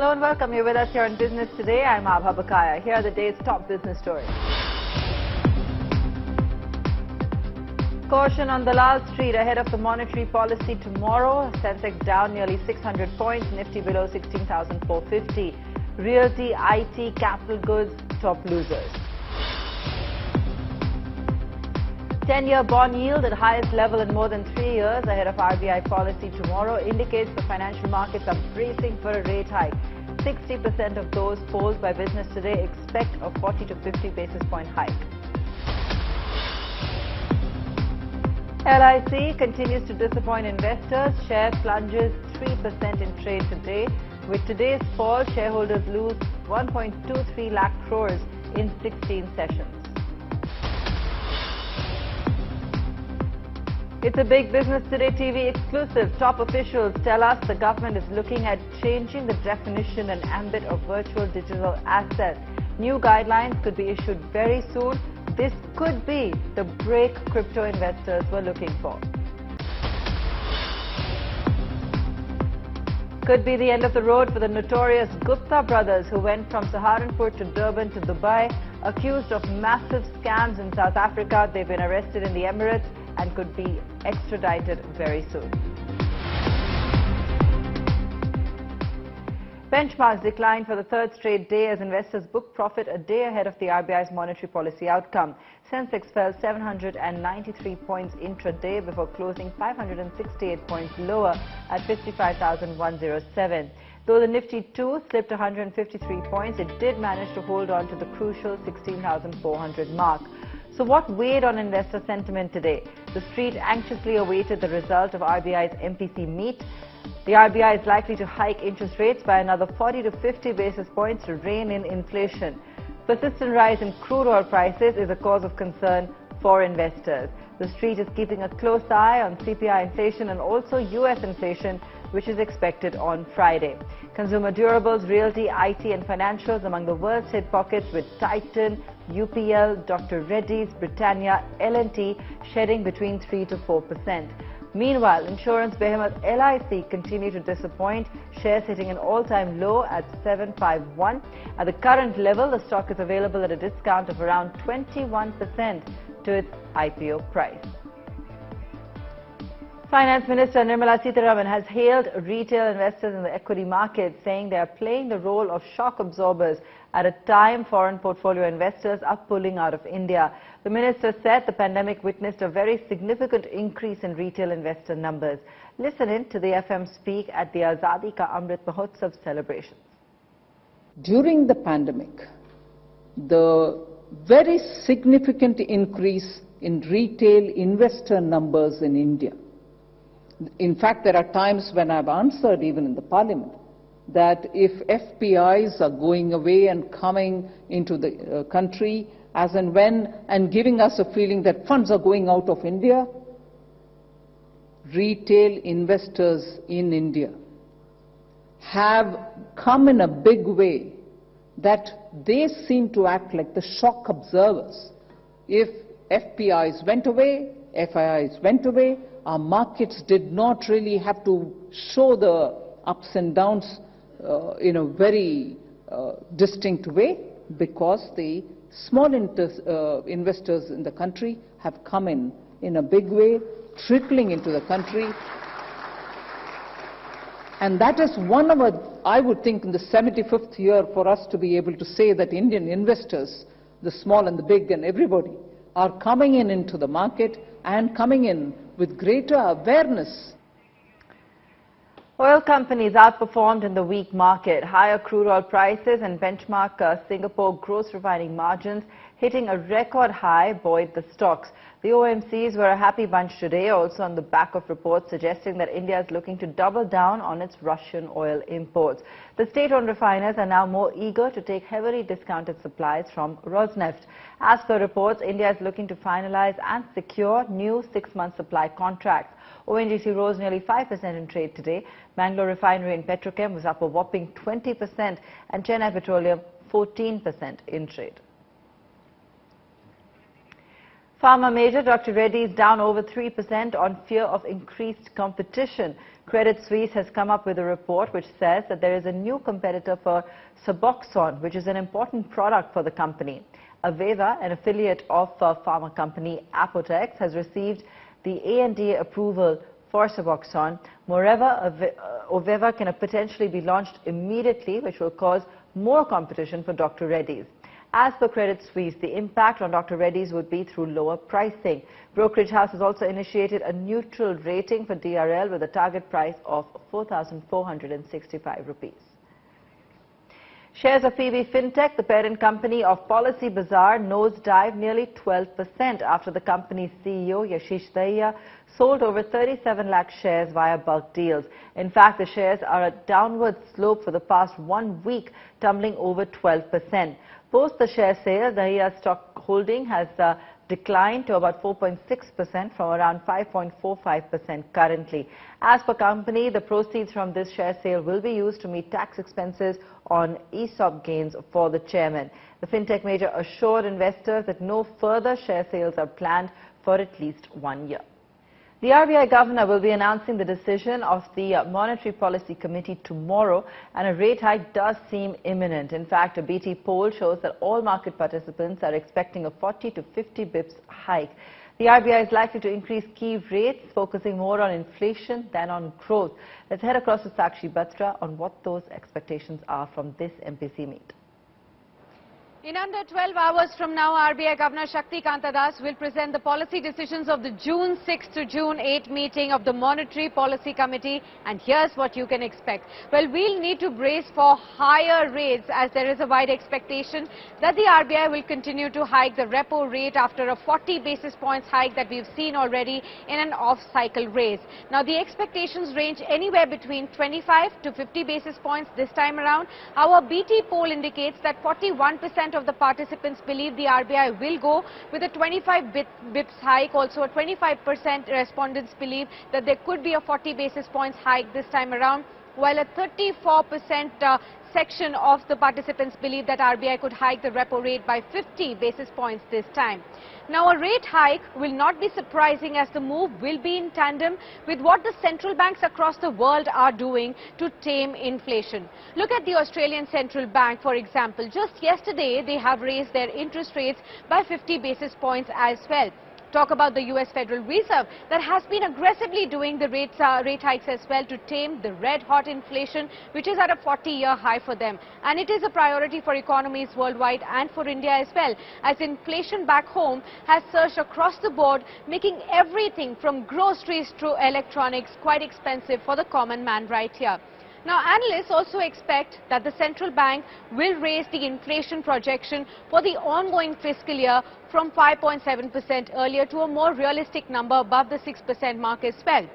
Hello and welcome. You're with us here on Business Today. I'm Abha Bakaya. Here are the day's top business stories. Caution on Dalal Street ahead of the monetary policy tomorrow. Sensex down nearly 600 points, Nifty below 16,450. Realty, IT, capital goods, top losers. 10-year bond yield at highest level in more than 3 years ahead of RBI policy tomorrow indicates the financial markets are bracing for a rate hike. 60% of those polled by Business Today expect a 40 to 50 basis point hike. LIC continues to disappoint investors. Share plunges 3% in trade today. With today's fall, shareholders lose 1.23 lakh crores in 16 sessions. It's a big Business Today TV exclusive. Top officials tell us the government is looking at changing the definition and ambit of virtual digital assets. New guidelines could be issued very soon. This could be the break crypto investors were looking for. Could be the end of the road for the notorious Gupta brothers who went from Saharanpur to Durban to Dubai, accused of massive scams in South Africa. They've been arrested in the Emirates and could be extradited very soon. Benchmarks declined for the third straight day as investors booked profit a day ahead of the RBI's monetary policy outcome. Sensex fell 793 points intraday before closing 568 points lower at 55,107. Though the Nifty 2 slipped 153 points, it did manage to hold on to the crucial 16,400 mark. So what weighed on investor sentiment today? The street anxiously awaited the result of RBI's MPC meet. The RBI is likely to hike interest rates by another 40 to 50 basis points to rein in inflation. Persistent rise in crude oil prices is a cause of concern for investors. The street is keeping a close eye on CPI inflation and also US inflation, which is expected on Friday. Consumer durables, realty, IT and financials among the worst hit pockets with Titan, UPL, Dr. Reddy's, Britannia, L&T shedding between 3 to 4%. Meanwhile, insurance behemoth LIC continue to disappoint, shares hitting an all-time low at 751. At the current level, the stock is available at a discount of around 21% to its IPO price. Finance Minister Nirmala Sitharaman has hailed retail investors in the equity market, saying they are playing the role of shock absorbers at a time foreign portfolio investors are pulling out of India. The minister said the pandemic witnessed a very significant increase in retail investor numbers. Listen in to the FM speak at the Azadi Ka Amrit Mahotsav celebrations. During the pandemic, the very significant increase in retail investor numbers in India. In fact, there are times when I've answered even in the parliament that if FPIs are going away and coming into the country as and when and giving us a feeling that funds are going out of India, retail investors in India have come in a big way that they seem to act like the shock observers. If FPIs went away, FIIs went away, our markets did not really have to show the ups and downs in a very distinct way because the small investors in the country have come in a big way, trickling into the country. And that is one of, I would think, in the 75th year for us to be able to say that Indian investors, the small and the big and everybody, are coming into the market and coming in with greater awareness. Oil companies outperformed in the weak market. Higher crude oil prices and benchmark Singapore gross refining margins hitting a record high buoyed the stocks. The OMCs were a happy bunch today, also on the back of reports suggesting that India is looking to double down on its Russian oil imports. The state-owned refiners are now more eager to take heavily discounted supplies from Rosneft. As per reports, India is looking to finalize and secure new 6-month supply contracts. ONGC rose nearly 5% in trade today. Mangalore Refinery and Petrochem was up a whopping 20% and Chennai Petroleum 14% in trade. Pharma major Dr. Reddy's down over 3% on fear of increased competition. Credit Suisse has come up with a report which says that there is a new competitor for Suboxone, which is an important product for the company. Aveva, an affiliate of pharma company Apotex, has received the ANDA approval for Suboxone. Moreover, Aveva can potentially be launched immediately, which will cause more competition for Dr. Reddy's. As per Credit Suisse, the impact on Dr. Reddy's would be through lower pricing. Brokerage house has also initiated a neutral rating for DRL with a target price of 4,465 rupees. Shares of PB Fintech, the parent company of Policy Bazaar, nosedive nearly 12% after the company's CEO, Yashish Dahiya, sold over 37 lakh shares via bulk deals. In fact, the shares are a downward slope for the past 1 week, tumbling over 12%. Post the share sale, Dahiya's stock holding has declined to about 4.6% from around 5.45% currently. As per company, the proceeds from this share sale will be used to meet tax expenses on ESOP gains for the chairman. The fintech major assured investors that no further share sales are planned for at least 1 year. The RBI governor will be announcing the decision of the Monetary Policy Committee tomorrow, and a rate hike does seem imminent. In fact, a BT poll shows that all market participants are expecting a 40 to 50 bips hike. The RBI is likely to increase key rates, focusing more on inflation than on growth. Let's head across to Sakshi Batra on what those expectations are from this MPC meet. In under 12 hours from now, RBI Governor Shakti Kanta Das will present the policy decisions of the June 6 to June 8 meeting of the Monetary Policy Committee, and here's what you can expect. Well, we'll need to brace for higher rates, as there is a wide expectation that the RBI will continue to hike the repo rate after a 40 basis points hike that we've seen already in an off-cycle raise. Now, the expectations range anywhere between 25 to 50 basis points this time around. Our BT poll indicates that 41% of the participants believe the RBI will go with a 25 bips hike. Also, a 25% respondents believe that there could be a 40 basis points hike this time around, while a 34% section of the participants believe that RBI could hike the repo rate by 50 basis points this time. Now, a rate hike will not be surprising, as the move will be in tandem with what the central banks across the world are doing to tame inflation. Look at the Australian Central Bank, for example. Just yesterday, they have raised their interest rates by 50 basis points as well. Talk about the US Federal Reserve, that has been aggressively doing the rate hikes as well to tame the red-hot inflation, which is at a 40-year high for them. And it is a priority for economies worldwide and for India as well, as inflation back home has surged across the board, making everything from groceries to electronics quite expensive for the common man right here. Now, analysts also expect that the central bank will raise the inflation projection for the ongoing fiscal year from 5.7% earlier to a more realistic number above the 6% mark as well.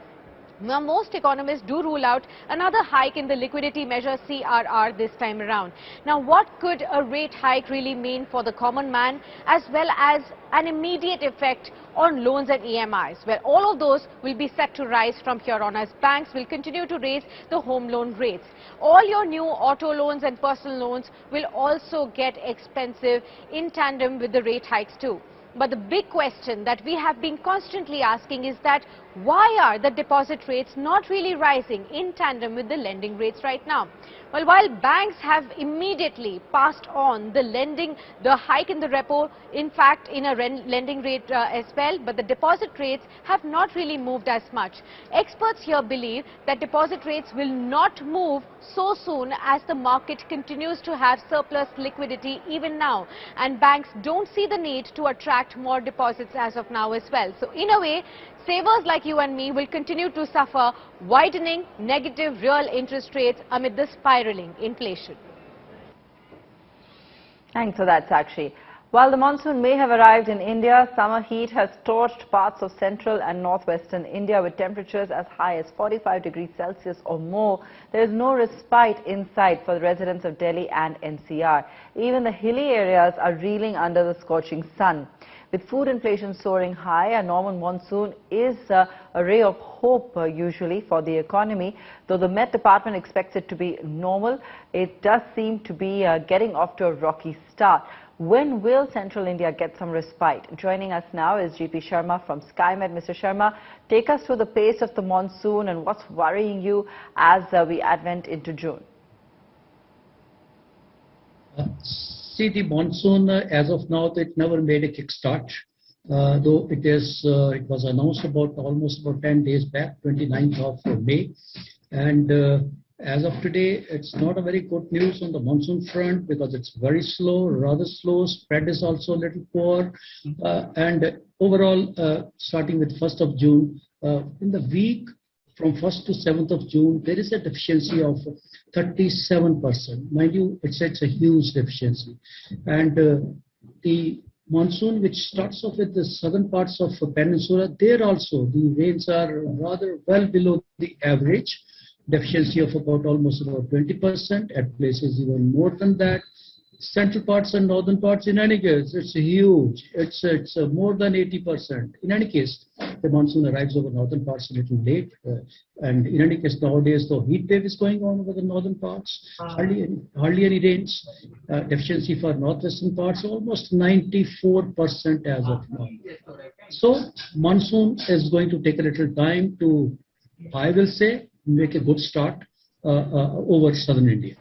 Now, most economists do rule out another hike in the liquidity measure CRR this time around. Now, what could a rate hike really mean for the common man, as well as an immediate effect on loans and EMIs, where all of those will be set to rise from here on, as banks will continue to raise the home loan rates. All your new auto loans and personal loans will also get expensive in tandem with the rate hikes too. But the big question that we have been constantly asking is that why are the deposit rates not really rising in tandem with the lending rates right now? Well, while banks have immediately passed on the hike in the repo, in fact, in a lending rate as well, but the deposit rates have not really moved as much. Experts here believe that deposit rates will not move so soon, as the market continues to have surplus liquidity even now, and banks don't see the need to attract more deposits as of now as well. So, in a way, savers like you and me will continue to suffer widening negative real interest rates amid the spiraling inflation. Thanks for that, Sakshi. While the monsoon may have arrived in India, summer heat has torched parts of central and northwestern India with temperatures as high as 45 degrees Celsius or more. There is no respite in sight for the residents of Delhi and NCR. Even the hilly areas are reeling under the scorching sun. With food inflation soaring high, a normal monsoon is a ray of hope usually for the economy. Though the Met Department expects it to be normal, it does seem to be getting off to a rocky start. When will Central India get some respite? Joining us now is GP Sharma from SkyMed. Mr. Sharma, take us through the pace of the monsoon and what's worrying you as we advent into June. See, the monsoon, as of now, it never made a kickstart. Though it was announced almost about 10 days back, 29th of May. And as of today, it's not a very good news on the monsoon front because it's very slow, rather slow. Spread is also a little poor. And overall, starting with 1st of June, in the week from 1st to 7th of June, there is a deficiency of 37%. Mind you, it's a huge deficiency. And the monsoon, which starts off with the southern parts of the peninsula, there also the rains are rather well below the average. Deficiency of almost about 20%, at places even more than that. Central parts and northern parts, in any case, it's huge. It's more than 80%. In any case, the monsoon arrives over northern parts a little late. And in any case, nowadays, the heat wave is going on over the northern parts. Hardly any rains. Deficiency for northwestern parts, almost 94% as of now. So, monsoon is going to take a little time to, I will say, make a good start over southern India.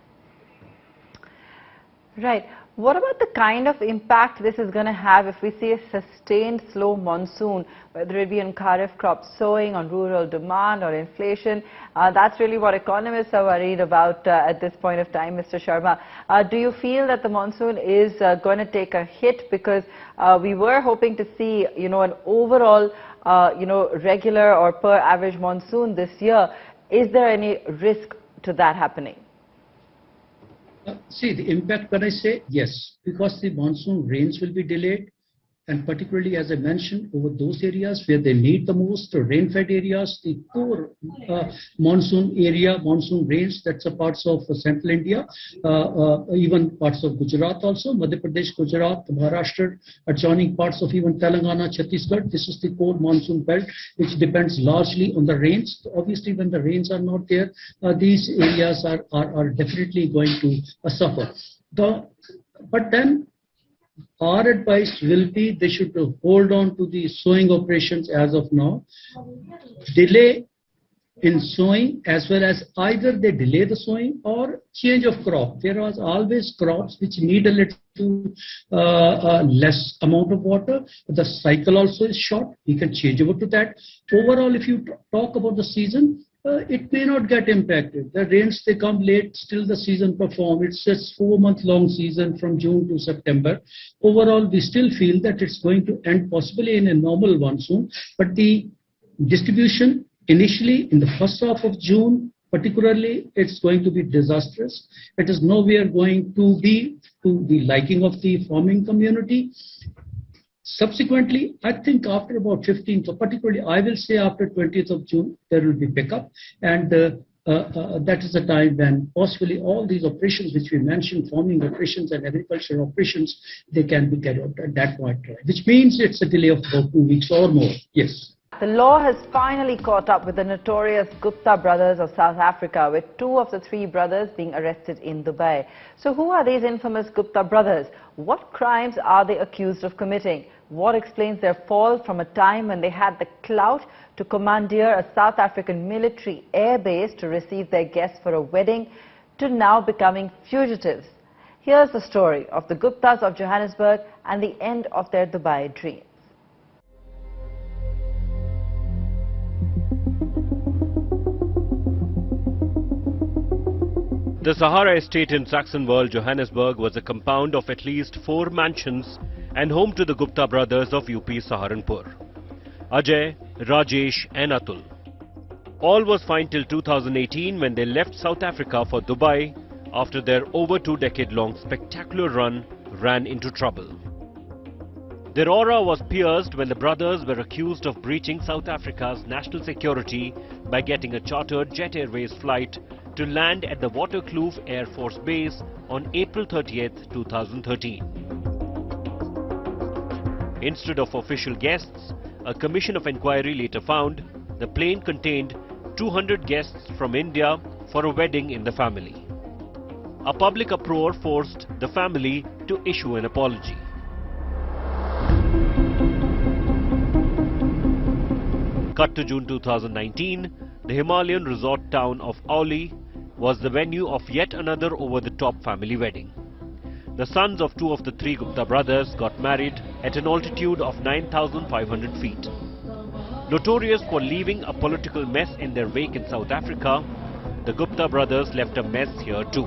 Right. What about the kind of impact this is going to have if we see a sustained slow monsoon, whether it be on kharif crop sowing, on rural demand or inflation? That's really what economists are worried about at this point of time, Mr. Sharma. Do you feel that the monsoon is going to take a hit? Because we were hoping to see, an overall, regular or per average monsoon this year. Is there any risk to that happening? See, the impact, when I say yes, because the monsoon rains will be delayed, and particularly, as I mentioned, over those areas where they need the most, the rain-fed areas, the poor monsoon rains, that's a parts of central India, even parts of Gujarat also, Madhya Pradesh, Gujarat, Maharashtra, adjoining parts of even Telangana, Chhattisgarh. This is the core monsoon belt, which depends largely on the rains. Obviously, when the rains are not there, these areas are definitely going to suffer. But then, our advice will be they should hold on to the sowing operations as of now. Delay in sowing, as well as either they delay the sowing or change of crop. There are always crops which need a little less amount of water. The cycle also is short. We can change over to that. Overall, if you talk about the season, it may not get impacted. The rains, they come late, still the season perform. It's just 4-month-long season from June to September. Overall, we still feel that it's going to end possibly in a normal monsoon, but the distribution initially in the first half of June, particularly, it's going to be disastrous. It is nowhere going to be to the liking of the farming community. Subsequently, I think after about 15th, or particularly I will say after 20th of June, there will be pickup. And that is the time when possibly all these operations which we mentioned, farming operations and agricultural operations, they can be carried out at that point, which means it's a delay of about 2 weeks or more. Yes. The law has finally caught up with the notorious Gupta brothers of South Africa, with 2 of the 3 brothers being arrested in Dubai. So who are these infamous Gupta brothers? What crimes are they accused of committing? What explains their fall from a time when they had the clout to commandeer a South African military airbase to receive their guests for a wedding, to now becoming fugitives? Here's the story of the Guptas of Johannesburg and the end of their Dubai dreams. The Sahara estate in Saxonwold, Johannesburg was a compound of at least 4 mansions and home to the Gupta brothers of UP Saharanpur, Ajay, Rajesh and Atul. All was fine till 2018 when they left South Africa for Dubai after their over 2-decade-long spectacular run ran into trouble. Their aura was pierced when the brothers were accused of breaching South Africa's national security by getting a chartered Jet Airways flight to land at the Waterkloof Air Force Base on April 30th, 2013. Instead of official guests, a commission of inquiry later found the plane contained 200 guests from India for a wedding in the family. A public uproar forced the family to issue an apology. Cut to June 2019, the Himalayan resort town of Auli was the venue of yet another over-the-top family wedding. The sons of two of the three Gupta brothers got married at an altitude of 9,500 feet. Notorious for leaving a political mess in their wake in South Africa, the Gupta brothers left a mess here too,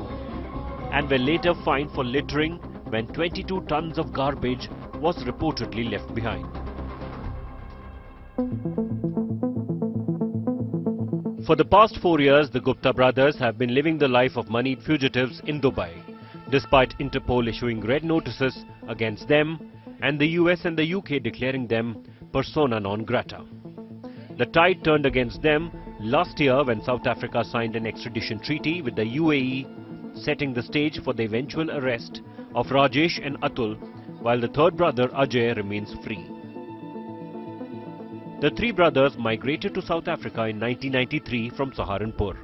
and were later fined for littering when 22 tons of garbage was reportedly left behind. For the past 4 years, the Gupta brothers have been living the life of moneyed fugitives in Dubai, despite Interpol issuing red notices against them and the US and the UK declaring them persona non grata. The tide turned against them last year when South Africa signed an extradition treaty with the UAE, setting the stage for the eventual arrest of Rajesh and Atul, while the third brother Ajay remains free. The three brothers migrated to South Africa in 1993 from Saharanpur,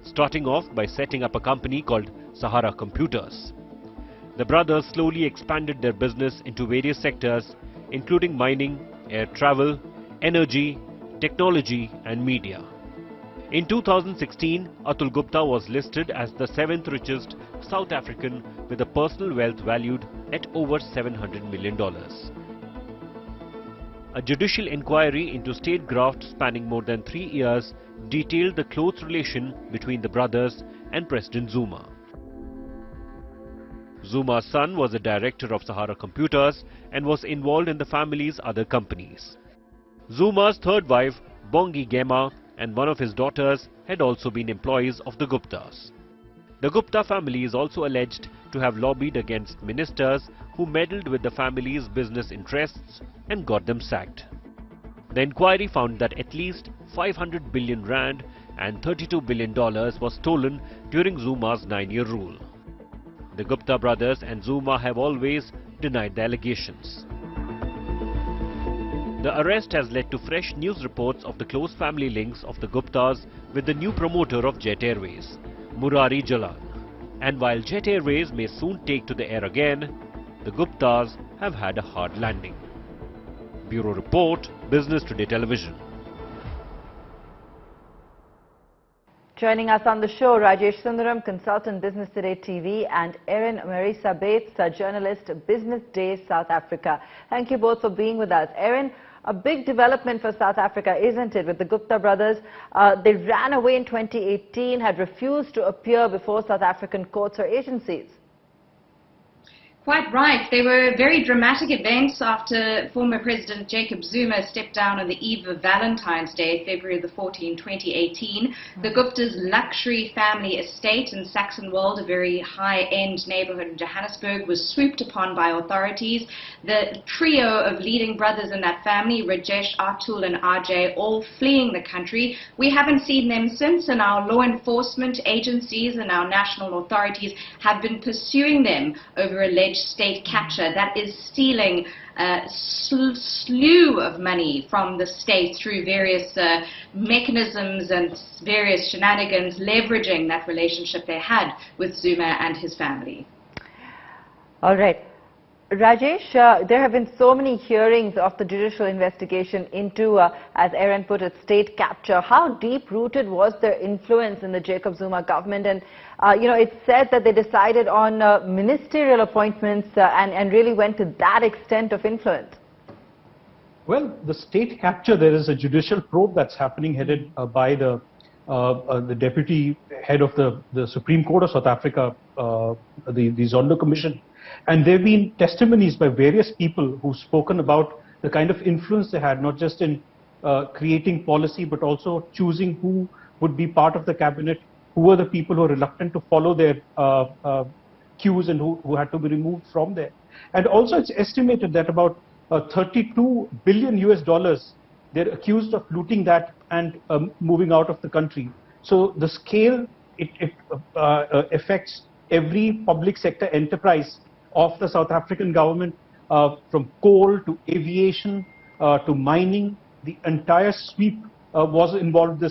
starting off by setting up a company called Sahara Computers. The brothers slowly expanded their business into various sectors, including mining, air travel, energy, technology and media. In 2016, Atul Gupta was listed as the 7th richest South African with a personal wealth valued at over $700 million. A judicial inquiry into state graft spanning more than 3 years detailed the close relation between the brothers and President Zuma. Zuma's son was a director of Sahara Computers and was involved in the family's other companies. Zuma's third wife, Bongi Gema, and one of his daughters had also been employees of the Guptas. The Gupta family is also alleged to have lobbied against ministers who meddled with the family's business interests and got them sacked. The inquiry found that at least 500 billion rand and $32 billion was stolen during Zuma's 9-year rule. The Gupta brothers and Zuma have always denied the allegations. The arrest has led to fresh news reports of the close family links of the Guptas with the new promoter of Jet Airways, Murari Jalan. And while Jet Airways may soon take to the air again, the Guptas have had a hard landing. Bureau Report, Business Today Television. Joining us on the show, Rajesh Sundaram, consultant Business Today TV, and Erin Marisa Bates, a journalist, Business Day South Africa. Thank you both for being with us. Erin, a big development for South Africa, isn't it, with the Gupta brothers? They ran away in 2018, had refused to appear before South African courts or agencies. Quite right. They were very dramatic events after former President Jacob Zuma stepped down on the eve of Valentine's Day, February the 14th, 2018. The Gupta's luxury family estate in Saxonwold, a very high-end neighborhood in Johannesburg, was swooped upon by authorities. The trio of leading brothers in that family, Rajesh, Atul and Ajay, all fleeing the country. We haven't seen them since, and our law enforcement agencies and our national authorities have been pursuing them over alleged state capture that is stealing a slew of money from the state through various mechanisms and various shenanigans, leveraging that relationship they had with Zuma and his family. All right. Rajesh, there have been so many hearings of the judicial investigation into, as Erin put it, state capture. How deep-rooted was their influence in the Jacob Zuma government? And, it's said that they decided on ministerial appointments and really went to that extent of influence. Well, the state capture, there is a judicial probe that's happening headed by the deputy head of the Supreme Court of South Africa, the Zondo Commission. And there have been testimonies by various people who've spoken about the kind of influence they had, not just in creating policy, but also choosing who would be part of the cabinet, who were the people who were reluctant to follow their cues and who had to be removed from there. And also it's estimated that about $32 billion US, they're accused of looting that and moving out of the country. So the scale, it affects every public sector enterprise of the South African government, from coal to aviation to mining. The entire sweep was involved with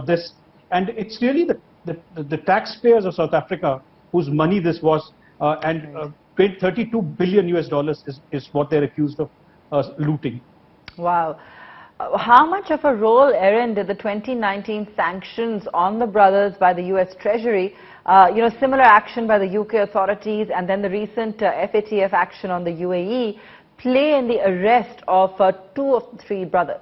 this, and it's really the taxpayers of South Africa, whose money this was, and $32 billion is what they're accused of looting. Wow. How much of a role, Erin, did the 2019 sanctions on the brothers by the US Treasury, similar action by the UK authorities, and then the recent FATF action on the UAE play in the arrest of 2 of the 3 brothers?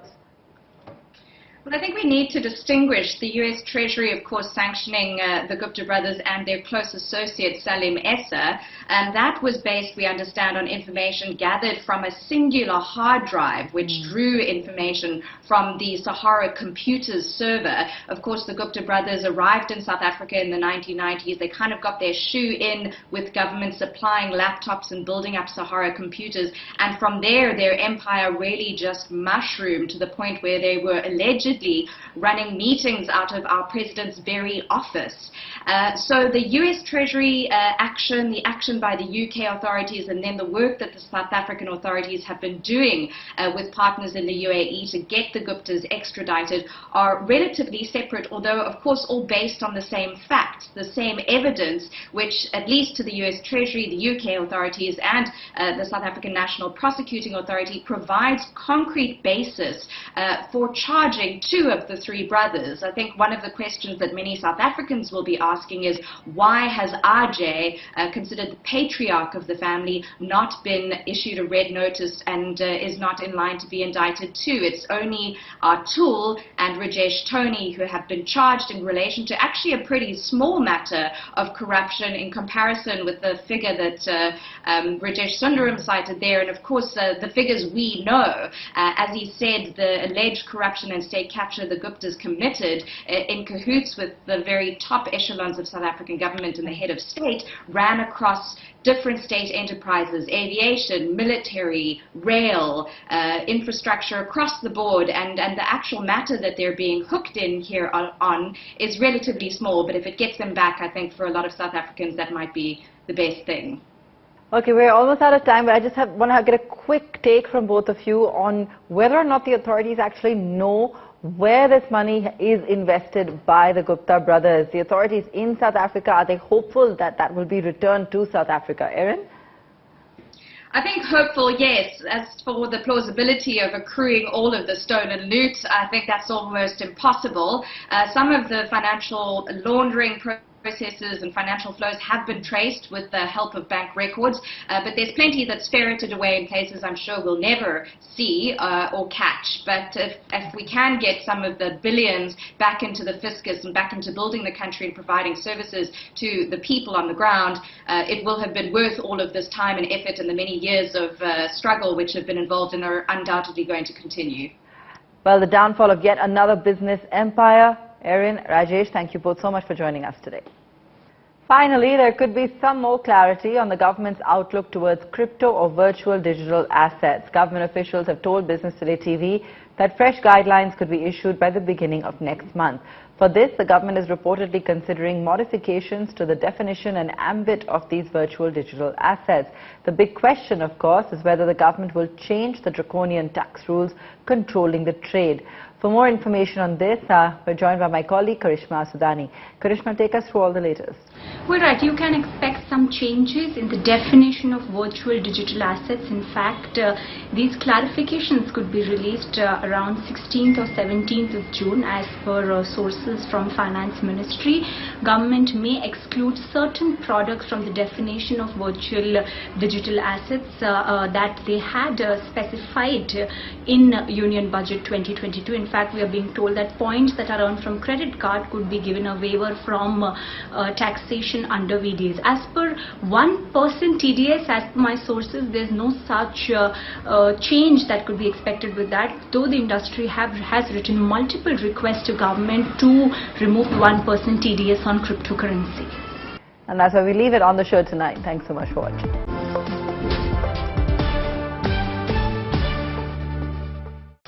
Well, I think we need to distinguish the US Treasury, of course, sanctioning the Gupta brothers and their close associate Salim Essa, and that was based, we understand, on information gathered from a singular hard drive which drew information from the Sahara Computers server. Of course, the Gupta brothers arrived in South Africa in the 1990s. They kind of got their shoe in with government supplying laptops and building up Sahara Computers, and from there their empire really just mushroomed to the point where they were allegedly running meetings out of our president's very office. So the US Treasury action, the action by the UK authorities, and then the work that the South African authorities have been doing with partners in the UAE to get the Guptas extradited are relatively separate, although of course all based on the same facts, the same evidence, which at least to the US Treasury, the UK authorities, and the South African National Prosecuting Authority provides concrete basis for charging 2 of the 3 brothers. I think one of the questions that many South Africans will be asking is, why has RJ, considered the patriarch of the family, not been issued a red notice and is not in line to be indicted too? It's only Atul and Rajesh Tony who have been charged in relation to actually a pretty small matter of corruption in comparison with the figure that Rajesh Sundaram cited there, and of course the figures we know. As he said, the alleged corruption and state capture the Guptas committed in cahoots with the very top echelons of South African government and the head of state ran across different state enterprises, aviation, military, rail, infrastructure across the board, and the actual matter that they're being hooked in here on is relatively small, but if it gets them back, I think for a lot of South Africans that might be the best thing. Okay, we're almost out of time, but I just want to get a quick take from both of you on whether or not the authorities actually know where this money is invested by the Gupta brothers. The authorities in South Africa, are they hopeful that that will be returned to South Africa? Erin? I think hopeful, yes. As for the plausibility of accruing all of the stolen loot, I think that's almost impossible. Some of the financial laundering processes and financial flows have been traced with the help of bank records, but there's plenty that's ferreted away in places I'm sure we'll never see or catch. But if we can get some of the billions back into the fiscus and back into building the country and providing services to the people on the ground, it will have been worth all of this time and effort and the many years of struggle which have been involved and are undoubtedly going to continue. Well, the downfall of yet another business empire. Erin, Rajesh, thank you both so much for joining us today. Finally, there could be some more clarity on the government's outlook towards crypto or virtual digital assets. Government officials have told Business Today TV that fresh guidelines could be issued by the beginning of next month. For this, the government is reportedly considering modifications to the definition and ambit of these virtual digital assets. The big question, of course, is whether the government will change the draconian tax rules controlling the trade. For more information on this, we're joined by my colleague Karishma Sudani. Karishma, take us through all the latest. Well, right, you can expect some changes in the definition of virtual digital assets. In fact, these clarifications could be released around 16th or 17th of June as per sources from Finance Ministry. Government may exclude certain products from the definition of virtual digital assets that they had specified in Union Budget 2022. In fact, we are being told that points that are earned from credit card could be given a waiver from taxation under VDs. As per 1% TDS, as per my sources, there's no such change that could be expected with that, though the industry has written multiple requests to government to remove 1% TDS on cryptocurrency. And that's why we leave it on the show tonight. Thanks so much for watching.